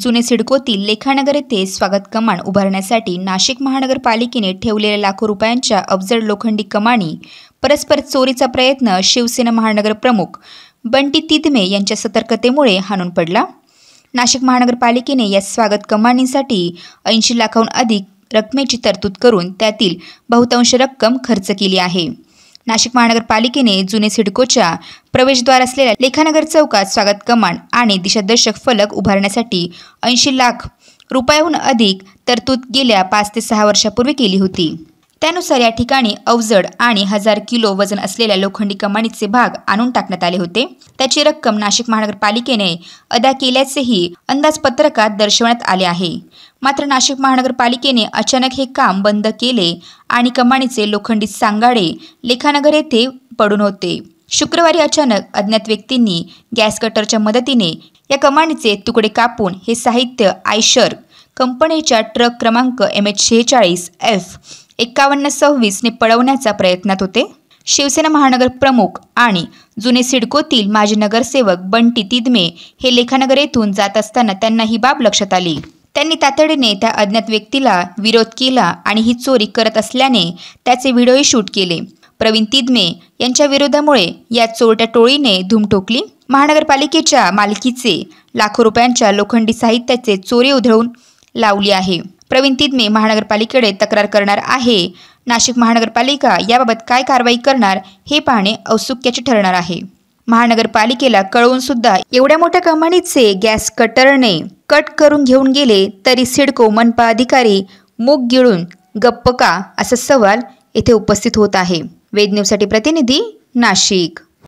जुने सिडकोतील लेखानगर येथे स्वागत कमान उभारण्यासाठी नाशिक महानगरपालिकेने ठेवलेल्या लाखो रुपयांच्या अवजड लोखंडी कमानी परस्पर चोरीचा प्रयत्न शिवसेना महानगर प्रमुख बंटी तिदमे यांच्या सतर्कतेमुळे हाणून पडला। नाशिक महानगरपालिकेने या स्वागत कमानीसाठी 80 लाखांहून अधिक रकमेची तरतूद करून त्यातील बहुतांश रक्कम खर्च केली आहे। नाशिक महानगरपालिकेने जुने सिडकोच्या प्रवेशद्वार असलेल्या लेखानगर चौकात स्वागत कमान आणि दिशादर्शक फलक उभारण्यासाठी 80 लाख रुपयांहून अधिक तरतूद गेल्या 5 ते 6 वर्षापूर्वी केली होती। त्यानुसार या ठिकाणी अवजड आणि 1000 किलो वजन असलेल्या लोखंडी कमानीचे भाग आणून टाकण्यात आले होते। त्याची रक्कम नाशिक महानगरपालिकेने अदा केल्याचेही अंदाजपत्रकात दर्शवण्यात आले आहे। मात्र नाशिक महानगरपालिकेने अचानक हे काम बंद केले आणि कमानीचे लोखंडी सांगाडे लेखानगर येथे पडून होते। शुक्रवारी अचानक अज्ञात व्यक्तींनी गॅस कटरच्या मदतीने या कमानीचे तुकडे कापून हे साहित्य आयशर कंपनीच्या ट्रक क्रमांक MH46F5126 ने पळवण्याचा प्रयत्नात होते। शिवसेना महानगर प्रमुख आणि जुने सिडकोतील माजी नगरसेवक बंटी तिदमे हे लेखानगर येथून जात असताना त्यांना ही बाब लक्षात आली। त्यांनी तातडीने त्या अज्ञात व्यक्तीला विरोध केला आणि ही चोरी करत असल्याने त्याचे व्हिडिओही शूट केले। प्रवीण तिदमे यांच्या विरोधामुळे या चोरट्या टोळीने धूम ठोकली। महानगरपालिकेच्या मालकीचे लाखो रुपयांच्या लोखंडी साहित्याचे चोरी उधळून लावली आहे। प्रवीण तिदमे महानगरपालिकेकडे तक्रार करणार आहे। नाशिक महानगरपालिका याबाबत काय कारवाई करणार हे पाहणे औत्सुक्याचे ठरणार आहे। महानगरपालिकेला कळवून सुद्धा एवढ्या मोठ्या कमानीचे गॅस कटरने कट करून घेऊन गेले तरी सिडको मनपा अधिकारी मूग गिळून गप्प का असा सवाल येथे उपस्थित होत आहे। वेद न्यूजसाठी प्रतिनिधी नाशिक।